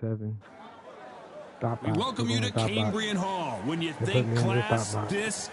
7. Top We box. welcome you to Cambrian Hall. When you think class, this.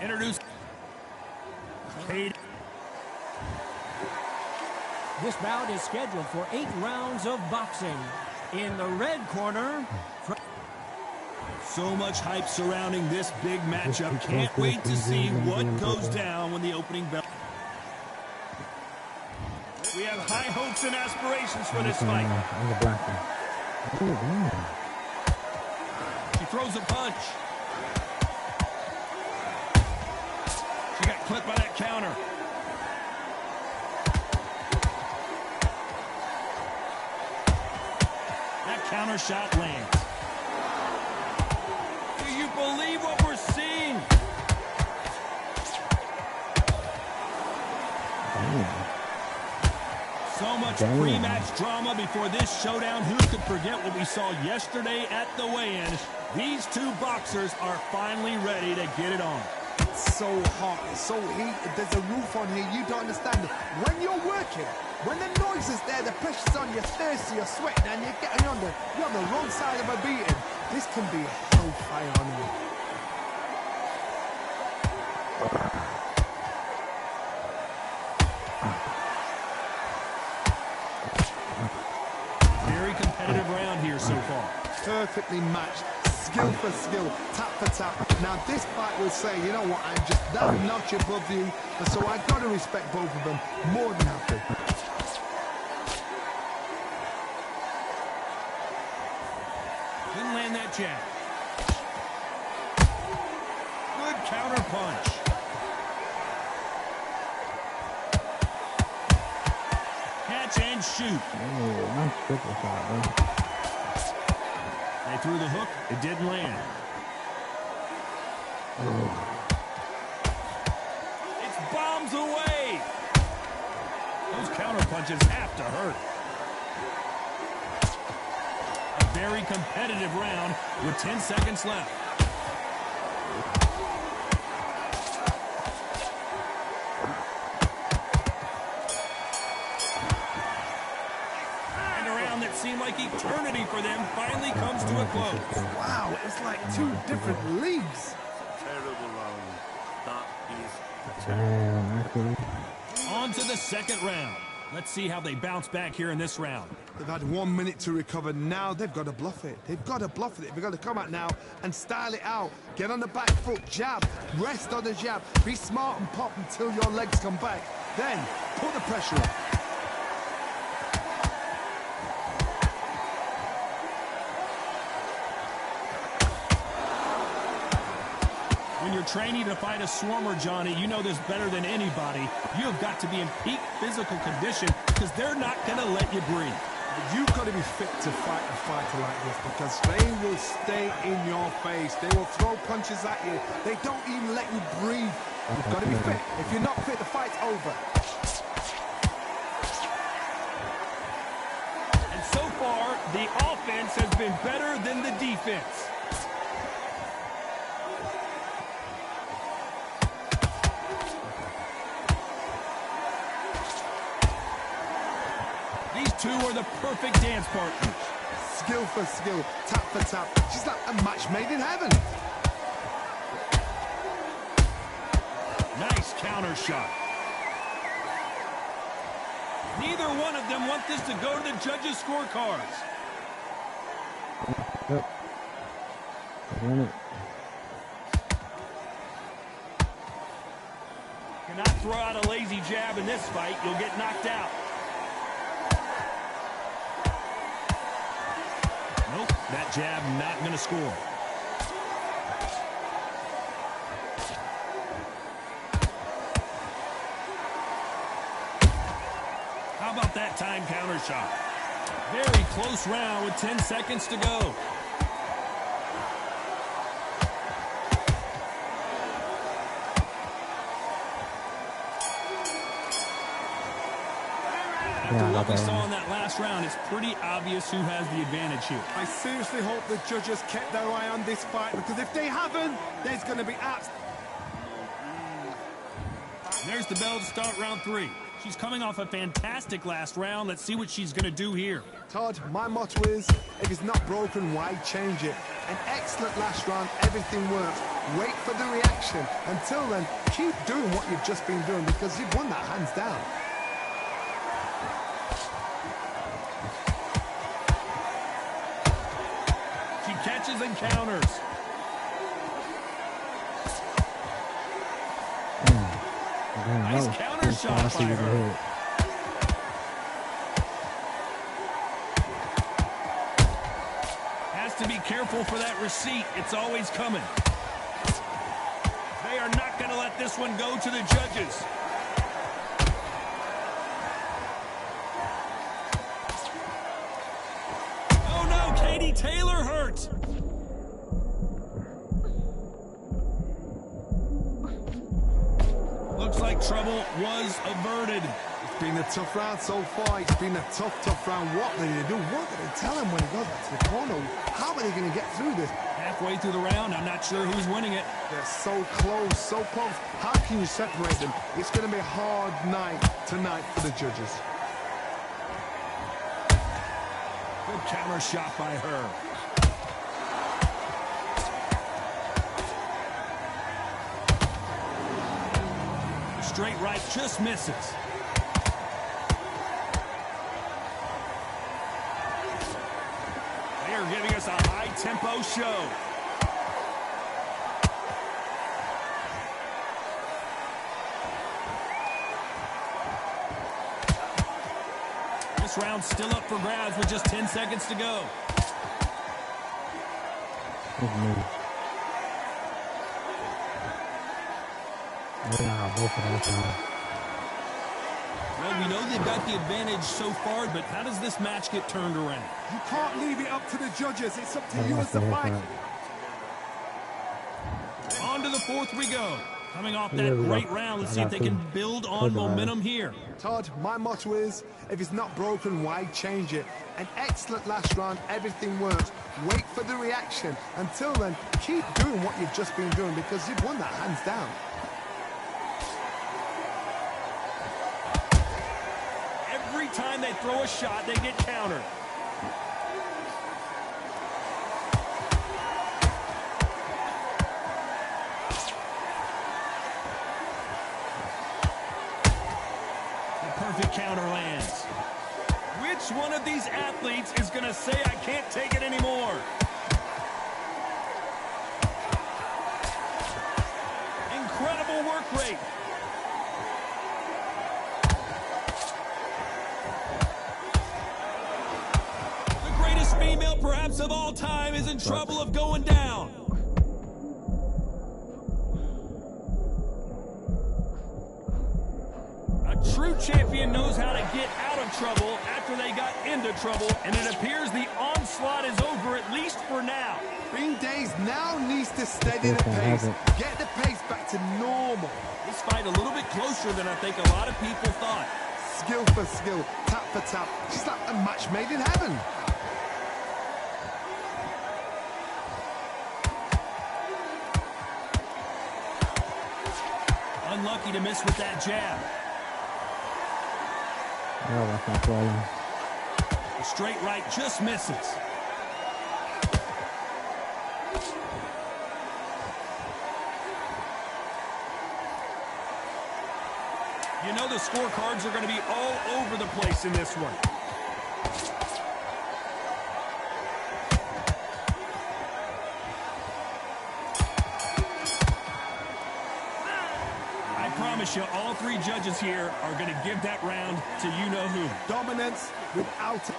Introduce Kate. This bout is scheduled for 8 rounds of boxing. In the red corner... So much hype surrounding this big matchup. Can't wait to see what goes down when the opening bell. We have high hopes and aspirations for this fight. She throws a punch. She got clipped by that counter. That counter shot lands. Do you believe what we're seeing? So much pre-match drama before this showdown. Who could forget what we saw yesterday at the weigh-in? These two boxers are finally ready to get it on. It's so hot, it's so heated. There's a roof on here, you don't understand it. When you're working, when the noise is there, the pressure's on, you're thirsty, you're sweating, and you're on the wrong side of a beating. This can be hellfire on you. Very competitive round here so far. Perfectly matched, skill for skill, tap for tap. Now this fight will say, you know what, I'm just that notch above you, so I've got to respect both of them more than happy. Didn't land that jab. Good counter punch. Catch and shoot. Nice triple shot, bro. They threw the hook. It didn't land. It's bombs away. Those counter punches have to hurt. A very competitive round with 10 seconds left. And a round that seemed like eternity for them finally comes to a close. Wow, it's like two different leagues. Terrible round. That is Damn, actually. On to the second round. Let's see how they bounce back here in this round. They've had 1 minute to recover. Now they've got to bluff it. They've got to bluff it. They've got to come out now and style it out. Get on the back foot, jab, rest on the jab. Be smart and pop until your legs come back. Then put the pressure on. When you're training to fight a swarmer, Johnny, you know this better than anybody. You have got to be in peak physical condition because they're not going to let you breathe. You've got to be fit to fight a fighter like this because they will stay in your face. They will throw punches at you. They don't even let you breathe. You've got to be fit. If you're not fit, the fight's over. And so far, the offense has been better than the defense. These two are the perfect dance partners. Skill for skill, tap for tap. She's like a match made in heaven. Nice counter shot. Neither one of them want this to go to the judges' scorecards. Yep. Win it. Cannot throw out a lazy jab in this fight. You'll get knocked out. Nope, that jab not going to score. How about that time counter shot? Very close round with 10 seconds to go. After what we saw in that last round, it's pretty obvious who has the advantage here. I seriously hope the judges kept their eye on this fight because if they haven't, there's going to be abs. There's the bell to start round 3. She's coming off a fantastic last round. Let's see what she's going to do here. Todd, my motto is, if it's not broken, why change it? An excellent last round, everything works. Wait for the reaction. Until then, keep doing what you've just been doing because you've won that hands down. She catches and counters. Nice counter shot by her. Has to be careful for that receipt. It's always coming. They are not going to let this one go to the judges. Oh no, Katie Taylor hurt. Looks like trouble was averted. It's been a tough round so far. It's been a tough round. What do they do? What do they tell him when he goes back to the corner? How are they going to get through this? Halfway through the round, I'm not sure who's winning it. They're so close, so close. How can you separate them? It's going to be a hard night tonight for the judges. Good counter shot by her. Straight right just misses. They are giving us a high-tempo show. This round's still up for grabs with just 10 seconds to go. Well, we know they've got the advantage so far, but how does this match get turned around? You can't leave it up to the judges. It's up to you as the fight. On to the fourth we go. Coming off that great round, let's see if they can build on momentum here. Todd, my motto is, if it's not broken, why change it? An excellent last round, everything works. Wait for the reaction. Until then, keep doing what you've just been doing because you've won that hands down. Every time they throw a shot, they get countered. Perfect counter lands. Which one of these athletes is going to say, I can't take it anymore? Incredible work rate. The greatest female perhaps of all time is in trouble of going down. True champion knows how to get out of trouble after they got into trouble, and it appears the onslaught is over, at least for now. Bing Days now needs to steady the pace, get the pace back to normal. This fight a little bit closer than I think a lot of people thought. Skill for skill, tap for tap. She's like a match made in heaven. Unlucky to miss with that jab. No, that's not problem. The straight right just misses. You know the scorecards are going to be all over the place in this one. You, all three judges here are going to give that round to you-know-who. Dominance without it.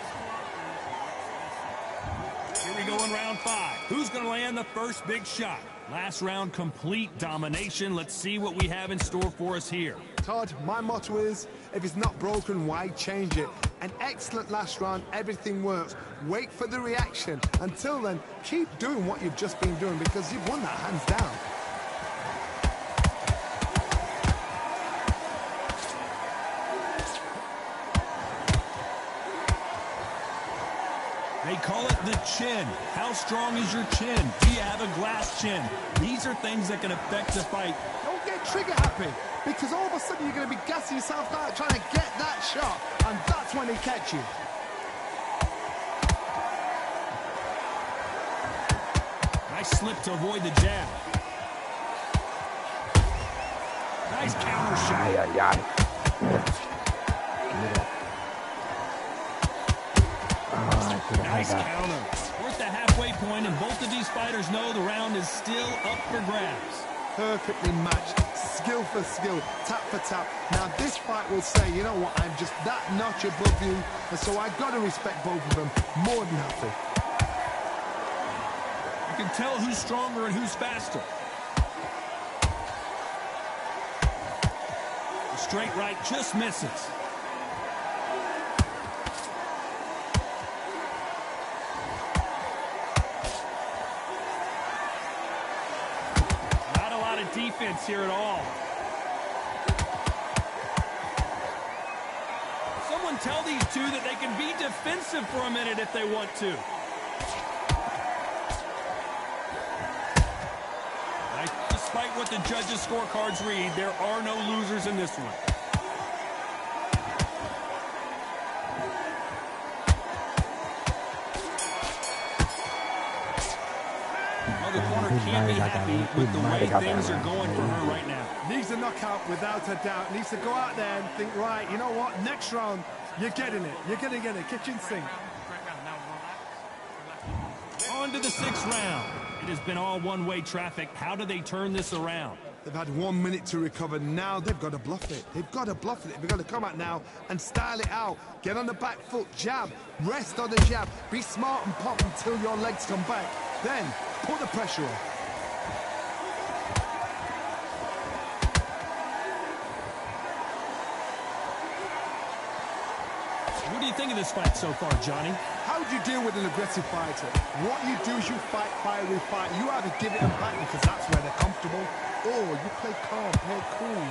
Here we go in round 5. Who's going to land the first big shot? Last round, complete domination. Let's see what we have in store for us here. Todd, my motto is, if it's not broken, why change it? An excellent last round, everything works. Wait for the reaction. Until then, keep doing what you've just been doing because you've won that hands down. They call it the chin. How strong is your chin? Do you have a glass chin? These are things that can affect the fight. Don't don't get trigger happy, because all of a sudden you're going to be gassing yourself out trying to get that shot, and that's when they catch you. Nice slip to avoid the jab. Nice counter shot. Nice counter. We're at the halfway point, and both of these fighters know the round is still up for grabs. Perfectly matched, skill for skill, tap for tap. Now this fight will say, you know what, I'm just that notch above you, and so I got to respect both of them more than happy. You can tell who's stronger and who's faster. The straight right just misses. Not a lot of defense here at all. Someone tell these two that they can be defensive for a minute if they want to. Despite what the judges' scorecards read, there are no losers in this one. Well, the corner can't be happy with the way things are going for her right now. Needs a knockout without a doubt. Needs to go out there and think, right, you know what, next round, you're getting it. You're going to get it. Kitchen sink. On to the 6th round. It has been all one-way traffic. How do they turn this around? They've had 1 minute to recover. Now they've got to bluff it. They've got to bluff it. They've got to come out now and style it out. Get on the back foot, jab, rest on the jab. Be smart and pop until your legs come back. Then put the pressure on. What do you think of this fight so far, Johnny? How do you deal with an aggressive fighter? What you do is you fight, fire, refight. You either give it them back because that's where they're comfortable, or you play calm, play cool.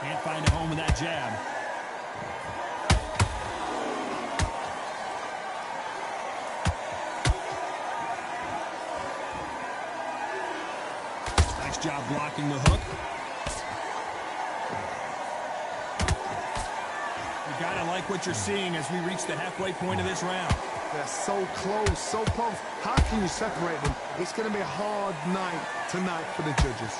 Can't find a home with that jab. Nice job blocking the hook. You gotta like what you're seeing as we reach the halfway point of this round. They're so close, so close. How can you separate them? It's going to be a hard night tonight for the judges.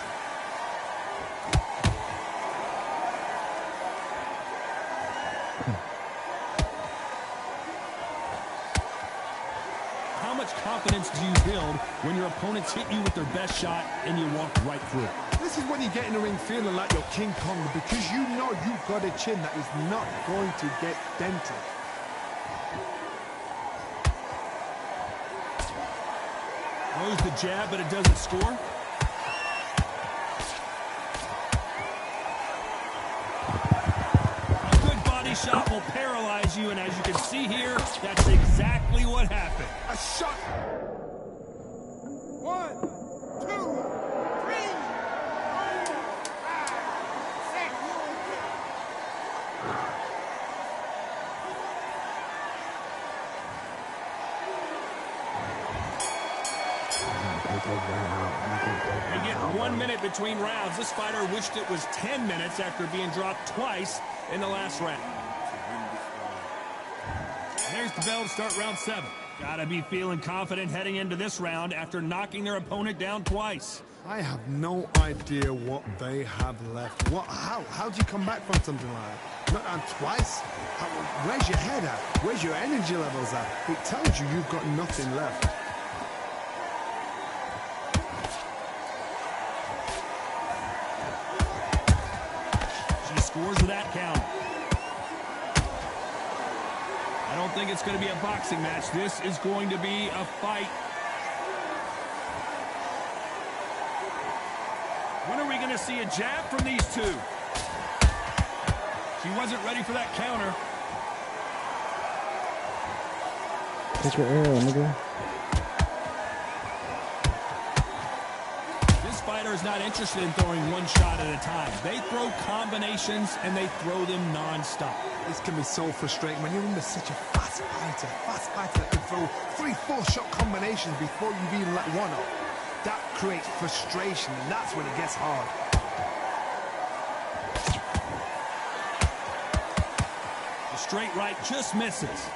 How much confidence do you build when your opponents hit you with their best shot and you walk right through it? This is when you get in the ring feeling like you're King Kong, because you know you've got a chin that is not going to get dented. Throws the jab, but it doesn't score. A good body shot will paralyze you, and as you can see here, that's exactly what happened. A shot. 1, 2, 3, 4, 5, 6. They get 1 minute between rounds. This fighter wished it was 10 minutes after being dropped twice in the last round. There's the bell to start round 7. Gotta be feeling confident heading into this round after knocking their opponent down twice. I have no idea what they have left. How do you come back from something like that? Not down twice? Where's your head at? Where's your energy levels at? It tells you you've got nothing left. She scores with that count. I don't think it's going to be a boxing match. This is going to be a fight. When are we going to see a jab from these two? She wasn't ready for that counter. This fighter is not interested in throwing one shot at a time. They throw combinations, and they throw them non-stop. This can be so frustrating when you're under such a fast fighter that can throw 3-4 shot combinations before you've even let one off. That creates frustration, and that's when it gets hard. The straight right just misses.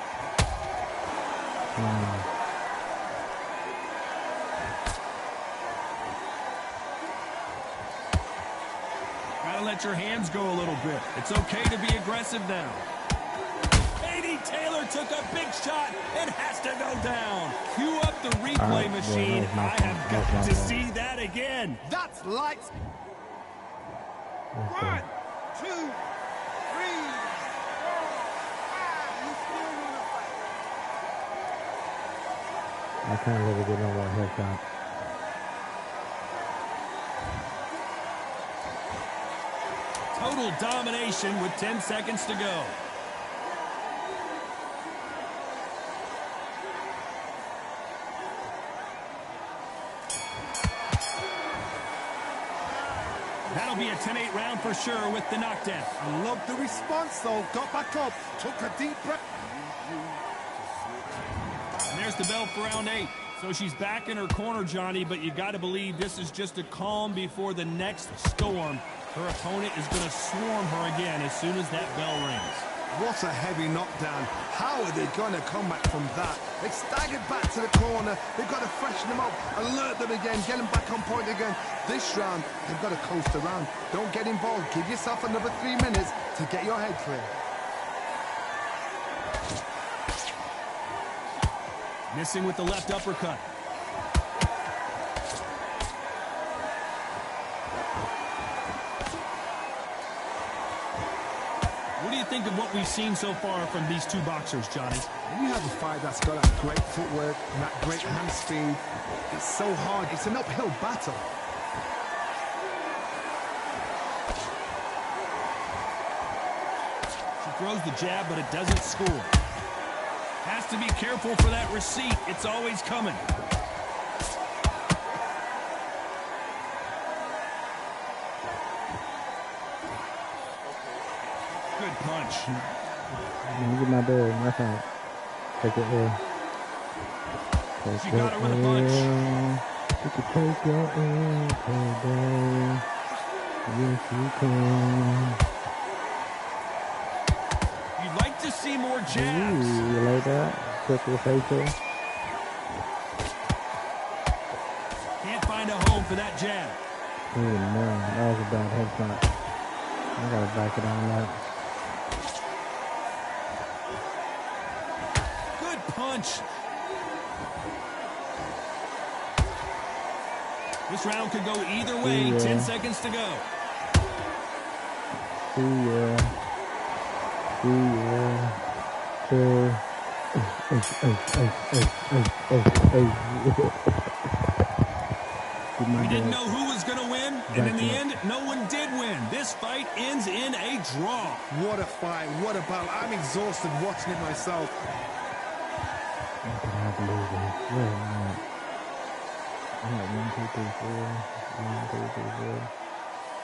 Gotta let your hands go a little bit. It's okay to be aggressive now. Katie Taylor took a big shot and has to go down. Cue up the replay machine. I have got to see that again. That's lights. 1, 2, 3, 4, 5. You still want to fight? I can't really get no more headshot. Total domination with 10 seconds to go. That'll be a 10-8 round for sure with the knockdown. I love the response, though. Got back up, took a deep breath. And there's the bell for round 8. So she's back in her corner, Johnny, but you got to believe this is just a calm before the next storm. Her opponent is going to swarm her again as soon as that bell rings. What a heavy knockdown. How are they going to come back from that? They staggered back to the corner. They've got to freshen them up, alert them again, get them back on point again. This round, they've got to coast around. Don't get involved. Give yourself another 3 minutes to get your head clear. Missing with the left uppercut. What do you think of what we've seen so far from these two boxers, Johnny? When you have a fight that's got that great footwork and that great hand speed, it's so hard. It's an uphill battle. She throws the jab, but it doesn't score. Has to be careful for that receipt. It's always coming. Good punch. Let me get my bag. That's all. Take it here. She got her with a punch. You can take your aim today. Yes, you can. You'd like to see more jabs. Ooh, you like that? Triple facial. Can't find a home for that jab. Oh no, that was a bad headshot. I gotta back it on that. Good punch. This round could go either way. Yeah. 10 seconds to go. See ya. We didn't know who was going to win, and in the end, no one did win. This fight ends in a draw. What a fight, what a battle. I'm exhausted watching it myself. I cannot believe it. Where am I? I got 1, 2, 3, 4. 1, 2, 3, 4.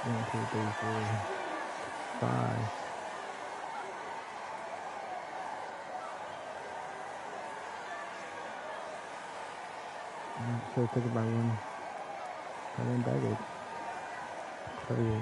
1, 2, 3, 4. 5. So took about one baggage. Crazy.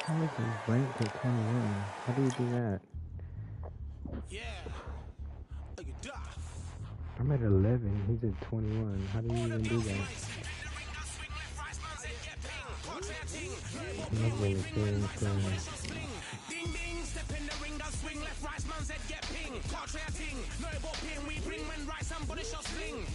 How is he ranked at 21? How do you do that? Yeah. I'm at 11. He's at 21. How do you even do that? I'm not really sure anything.